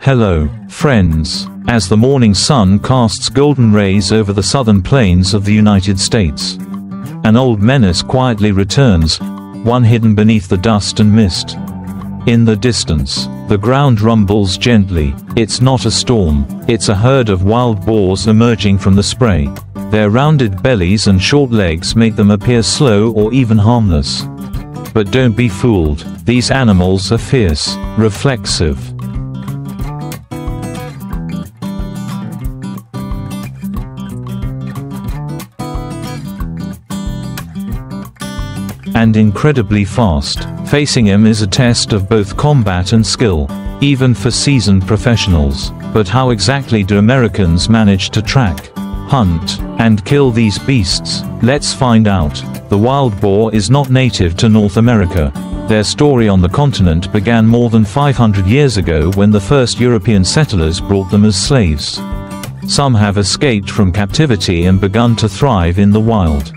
Hello, friends. As the morning sun casts golden rays over the southern plains of the United States, an old menace quietly returns, one hidden beneath the dust and mist. In the distance, the ground rumbles gently. It's not a storm, it's a herd of wild boars emerging from the spray. Their rounded bellies and short legs make them appear slow or even harmless. But don't be fooled, these animals are fierce, reflexive, and incredibly fast. Facing him is a test of both combat and skill, even for seasoned professionals. But how exactly do Americans manage to track, hunt, and kill these beasts? Let's find out. The wild boar is not native to North America. Their story on the continent began more than 500 years ago when the first European settlers brought them as slaves. Some have escaped from captivity and begun to thrive in the wild,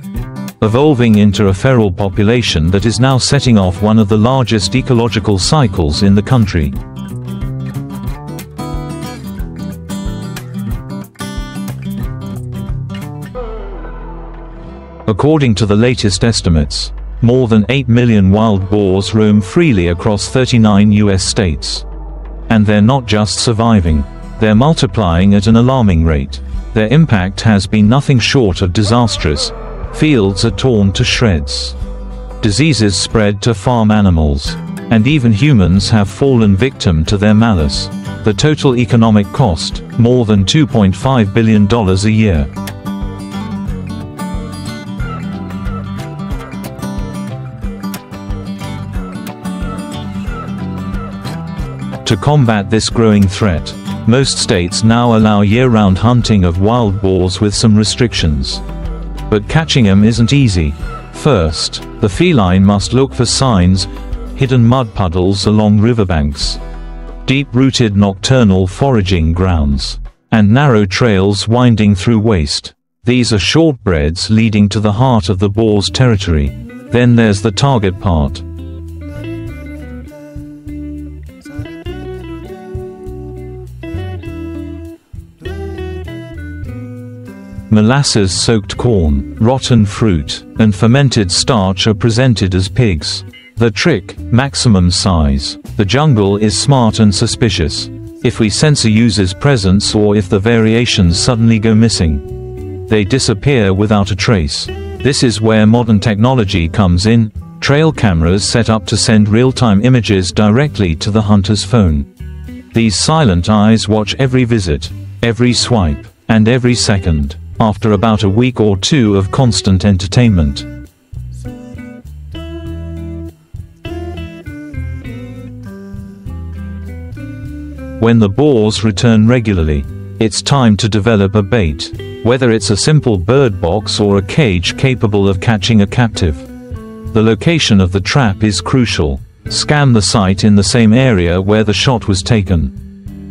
evolving into a feral population that is now setting off one of the largest ecological cycles in the country. According to the latest estimates, more than 8 million wild boars roam freely across 39 US states. And they're not just surviving, they're multiplying at an alarming rate. Their impact has been nothing short of disastrous. Fields are torn to shreds. Diseases spread to farm animals. And even humans have fallen victim to their malice. The total economic cost, more than $2.5 billion a year. To combat this growing threat, most states now allow year-round hunting of wild boars with some restrictions. But catching them isn't easy. First, the feline must look for signs: hidden mud puddles along riverbanks, deep-rooted nocturnal foraging grounds, and narrow trails winding through waste. These are shortbreads leading to the heart of the boar's territory. Then there's the target part. Molasses-soaked corn, rotten fruit, and fermented starch are presented as pigs. The trick: maximum size. The jungle is smart and suspicious. If we sense a user's presence or if the variations suddenly go missing, they disappear without a trace. This is where modern technology comes in. Trail cameras set up to send real-time images directly to the hunter's phone. These silent eyes watch every visit, every swipe, and every second. After about a week or two of constant entertainment, when the boars return regularly, it's time to develop a bait. Whether it's a simple bird box or a cage capable of catching a captive, the location of the trap is crucial. Scan the site in the same area where the shot was taken.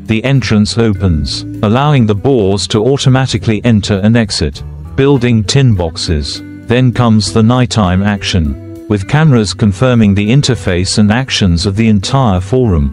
The entrance opens, allowing the boars to automatically enter and exit. Building tin boxes. Then comes the nighttime action, with cameras confirming the interface and actions of the entire forum.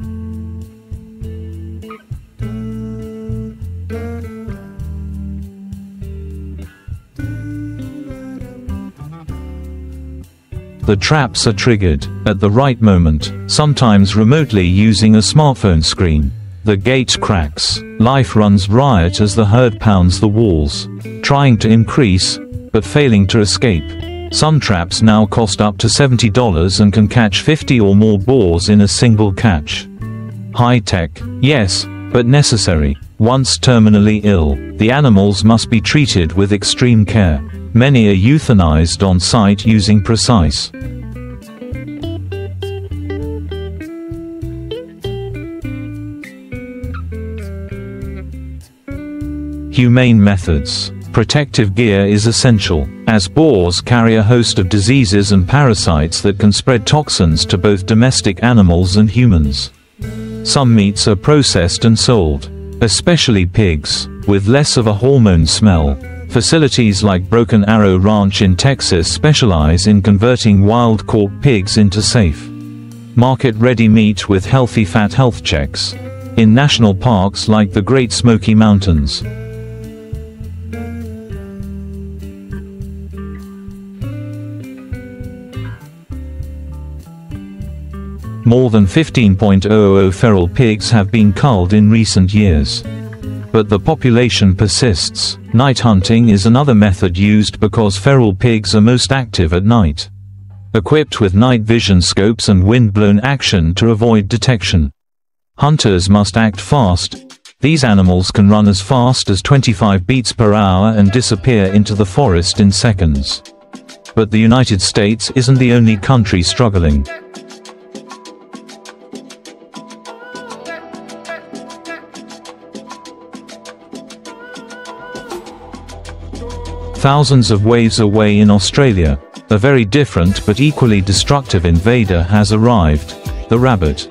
The traps are triggered at the right moment, sometimes remotely using a smartphone screen. The gate cracks. Life runs riot as the herd pounds the walls, trying to increase, but failing to escape. Some traps now cost up to $70 and can catch 50 or more boars in a single catch. High tech, yes, but necessary. Once terminally ill, the animals must be treated with extreme care. Many are euthanized on site using precise, humane methods. Protective gear is essential, as boars carry a host of diseases and parasites that can spread toxins to both domestic animals and humans. Some meats are processed and sold, especially pigs, with less of a hormone smell. Facilities like Broken Arrow Ranch in Texas specialize in converting wild-caught pigs into safe, market-ready meat with healthy fat health checks. in national parks like the Great Smoky Mountains. More than 15,000 feral pigs have been culled in recent years. But the population persists. Night hunting is another method used because feral pigs are most active at night. Equipped with night vision scopes and wind-blown action to avoid detection. Hunters must act fast. These animals can run as fast as 25 beats per hour and disappear into the forest in seconds. But the United States isn't the only country struggling. Thousands of waves away in Australia, a very different but equally destructive invader has arrived, the rabbit.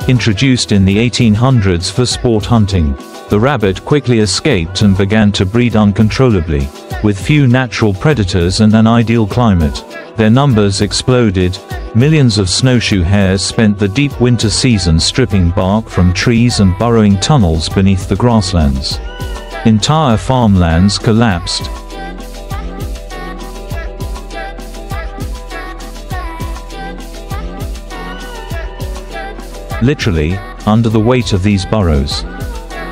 Introduced in the 1800s for sport hunting, the rabbit quickly escaped and began to breed uncontrollably. With few natural predators and an ideal climate, their numbers exploded. Millions of snowshoe hares spent the deep winter season stripping bark from trees and burrowing tunnels beneath the grasslands. Entire farmlands collapsed. Literally, under the weight of these burrows.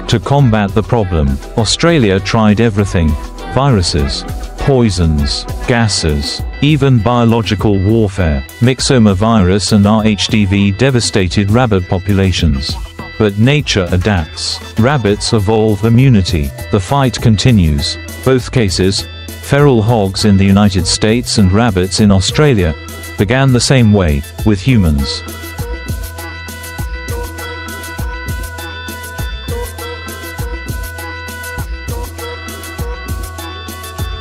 To combat the problem, Australia tried everything: viruses, poisons, gases, even biological warfare. Myxoma virus and RHDV devastated rabbit populations. But nature adapts. Rabbits evolve immunity. The fight continues. Both cases, feral hogs in the United States and rabbits in Australia, began the same way, with humans.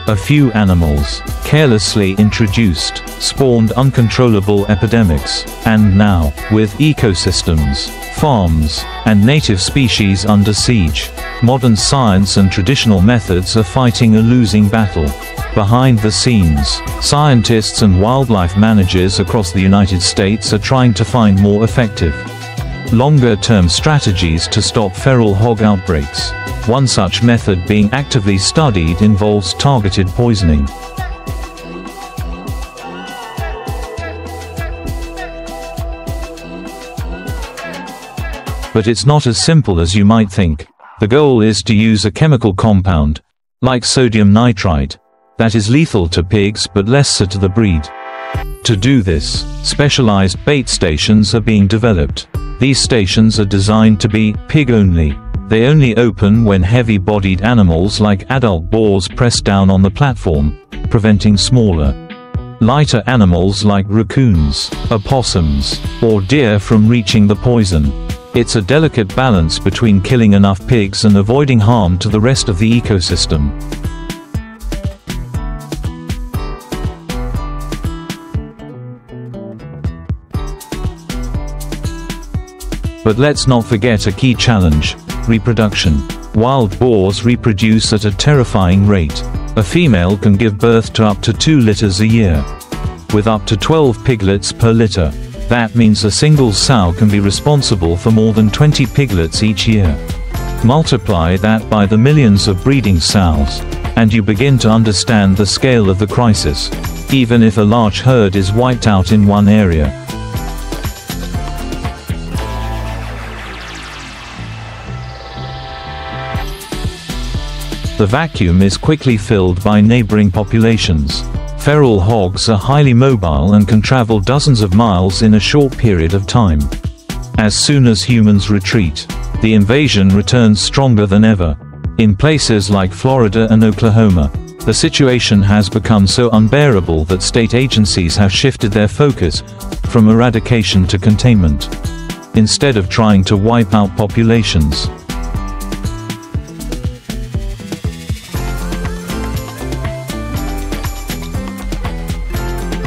A few animals, carelessly introduced, spawned uncontrollable epidemics, and now, with ecosystems, farms, and native species under siege, modern science and traditional methods are fighting a losing battle. Behind the scenes, scientists and wildlife managers across the United States are trying to find more effective, longer-term strategies to stop feral hog outbreaks. One such method being actively studied involves targeted poisoning. But it's not as simple as you might think. The goal is to use a chemical compound, like sodium nitrite, that is lethal to pigs but less so to the breed. To do this, specialized bait stations are being developed. These stations are designed to be pig-only. They only open when heavy-bodied animals like adult boars press down on the platform, preventing smaller, lighter animals like raccoons, opossums, or deer from reaching the poison. It's a delicate balance between killing enough pigs and avoiding harm to the rest of the ecosystem. But let's not forget a key challenge: reproduction. Wild boars reproduce at a terrifying rate. A female can give birth to up to 2 litters a year, with up to 12 piglets per litter. That means a single sow can be responsible for more than 20 piglets each year. Multiply that by the millions of breeding sows, and you begin to understand the scale of the crisis, even if a large herd is wiped out in one area. The vacuum is quickly filled by neighboring populations. Feral hogs are highly mobile and can travel dozens of miles in a short period of time. As soon as humans retreat, the invasion returns stronger than ever. In places like Florida and Oklahoma, the situation has become so unbearable that state agencies have shifted their focus from eradication to containment, instead of trying to wipe out populations.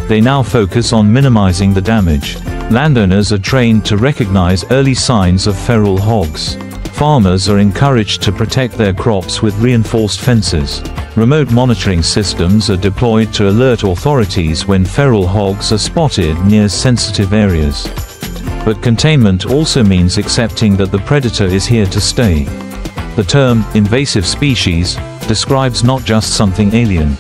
They now focus on minimizing the damage. Landowners are trained to recognize early signs of feral hogs. Farmers are encouraged to protect their crops with reinforced fences. Remote monitoring systems are deployed to alert authorities when feral hogs are spotted near sensitive areas. But containment also means accepting that the predator is here to stay. The term, invasive species, describes not just something alien,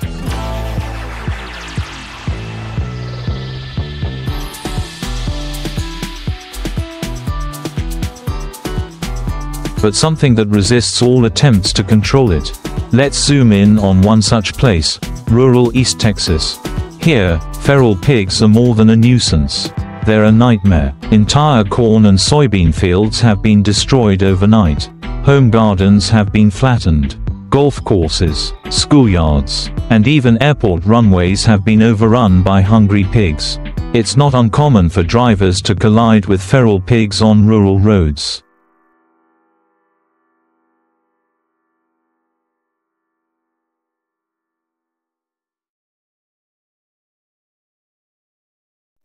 but something that resists all attempts to control it. Let's zoom in on one such place, rural East Texas. Here, feral pigs are more than a nuisance. They're a nightmare. Entire corn and soybean fields have been destroyed overnight. Home gardens have been flattened. Golf courses, schoolyards, and even airport runways have been overrun by hungry pigs. It's not uncommon for drivers to collide with feral pigs on rural roads.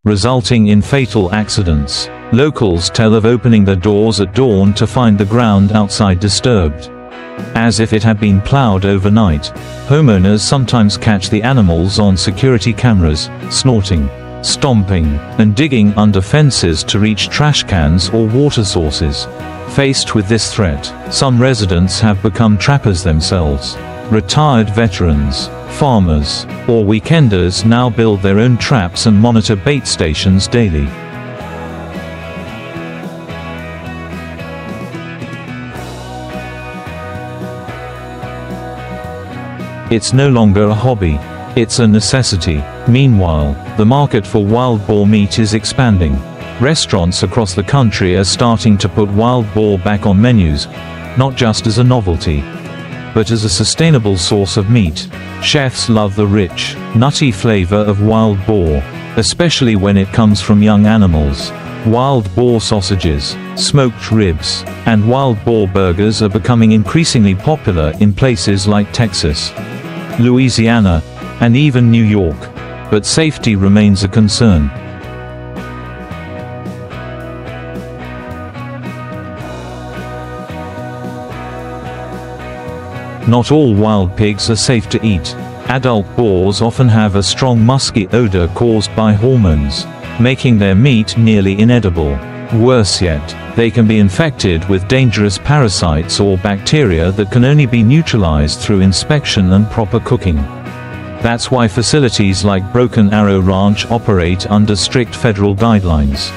Resulting in fatal accidents. Locals tell of opening their doors at dawn to find the ground outside disturbed, as if it had been plowed overnight. Homeowners sometimes catch the animals on security cameras, snorting, stomping, and digging under fences to reach trash cans or water sources. Faced with this threat, some residents have become trappers themselves. Retired veterans, farmers, or weekenders now build their own traps and monitor bait stations daily. It's no longer a hobby. It's a necessity. Meanwhile, the market for wild boar meat is expanding. Restaurants across the country are starting to put wild boar back on menus, not just as a novelty, but as a sustainable source of meat. Chefs love the rich, nutty flavor of wild boar, especially when it comes from young animals. Wild boar sausages, smoked ribs, and wild boar burgers are becoming increasingly popular in places like Texas, Louisiana, and even New York. But safety remains a concern. Not all wild pigs are safe to eat. Adult boars often have a strong musky odor caused by hormones, making their meat nearly inedible. Worse yet, they can be infected with dangerous parasites or bacteria that can only be neutralized through inspection and proper cooking. That's why facilities like Broken Arrow Ranch operate under strict federal guidelines.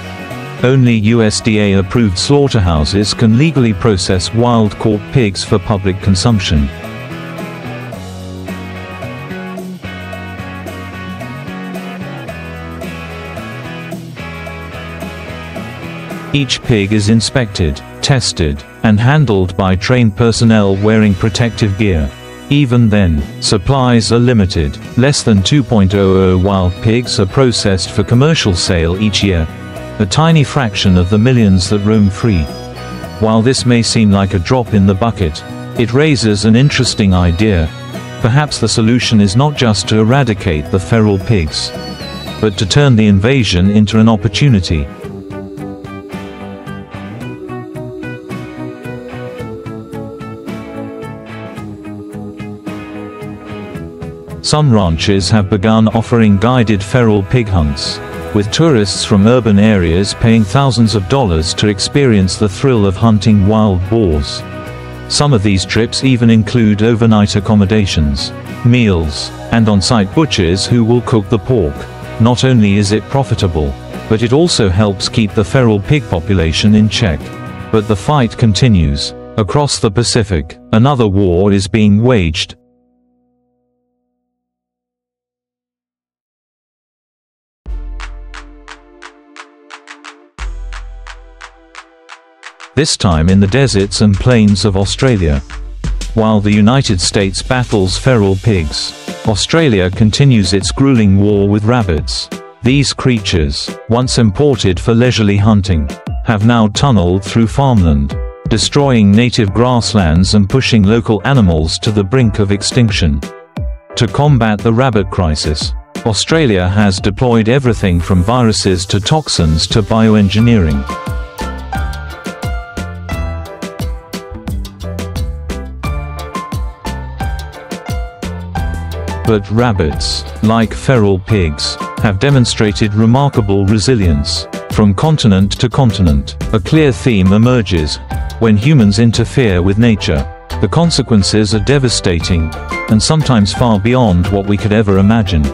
Only USDA-approved slaughterhouses can legally process wild-caught pigs for public consumption. Each pig is inspected, tested, and handled by trained personnel wearing protective gear. Even then, supplies are limited. Less than 2.00 wild pigs are processed for commercial sale each year, a tiny fraction of the millions that roam free. While this may seem like a drop in the bucket, it raises an interesting idea. Perhaps the solution is not just to eradicate the feral pigs, but to turn the invasion into an opportunity. Some ranches have begun offering guided feral pig hunts, with tourists from urban areas paying thousands of dollars to experience the thrill of hunting wild boars. Some of these trips even include overnight accommodations, meals, and on-site butchers who will cook the pork. Not only is it profitable, but it also helps keep the feral pig population in check. But the fight continues. Across the Pacific, another war is being waged. This time in the deserts and plains of Australia. While the United States battles feral pigs, Australia continues its grueling war with rabbits. These creatures, once imported for leisurely hunting, have now tunneled through farmland, destroying native grasslands and pushing local animals to the brink of extinction. To combat the rabbit crisis, Australia has deployed everything from viruses to toxins to bioengineering. But rabbits, like feral pigs, have demonstrated remarkable resilience. From continent to continent, a clear theme emerges. When humans interfere with nature, the consequences are devastating, and sometimes far beyond what we could ever imagine.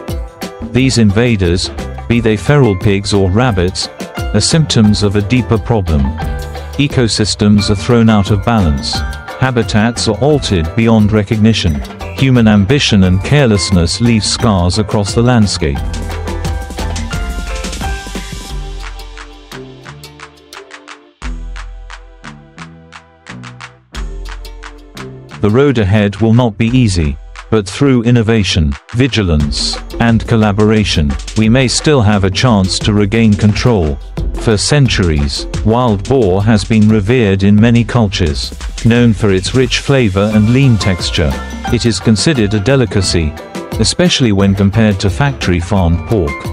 These invaders, be they feral pigs or rabbits, are symptoms of a deeper problem. Ecosystems are thrown out of balance. Habitats are altered beyond recognition. Human ambition and carelessness leave scars across the landscape. The road ahead will not be easy, but through innovation, vigilance, and collaboration, we may still have a chance to regain control. For centuries, wild boar has been revered in many cultures. Known for its rich flavor and lean texture, it is considered a delicacy, especially when compared to factory-farmed pork.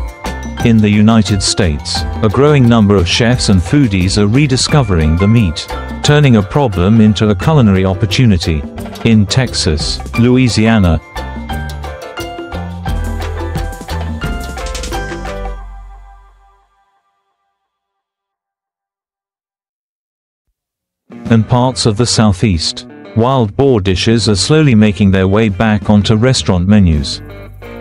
In the United States, a growing number of chefs and foodies are rediscovering the meat, turning a problem into a culinary opportunity. In Texas, Louisiana, and parts of the Southeast, wild boar dishes are slowly making their way back onto restaurant menus.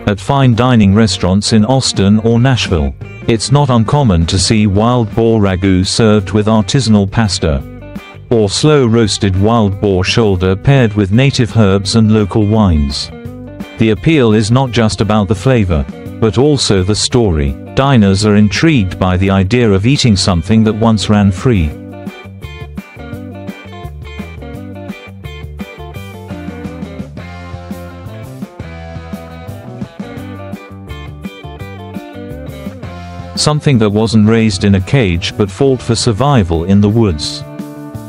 At fine dining restaurants in Austin or Nashville, it's not uncommon to see wild boar ragu served with artisanal pasta, or slow-roasted wild boar shoulder paired with native herbs and local wines. The appeal is not just about the flavor, but also the story. Diners are intrigued by the idea of eating something that once ran free. Something that wasn't raised in a cage but fought for survival in the woods.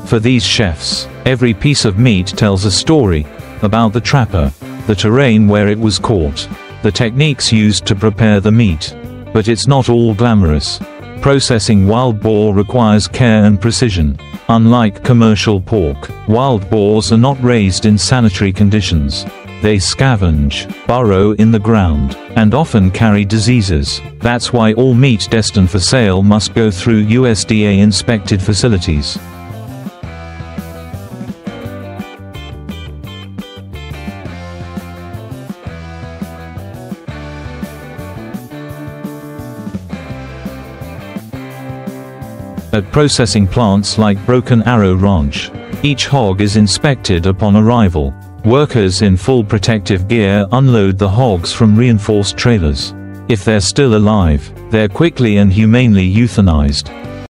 For these chefs, every piece of meat tells a story about the trapper, the terrain where it was caught, the techniques used to prepare the meat. But it's not all glamorous. Processing wild boar requires care and precision. Unlike commercial pork, wild boars are not raised in sanitary conditions. They scavenge, burrow in the ground, and often carry diseases. That's why all meat destined for sale must go through USDA-inspected facilities. At processing plants like Broken Arrow Ranch, each hog is inspected upon arrival. Workers in full protective gear unload the hogs from reinforced trailers. If they're still alive, they're quickly and humanely euthanized.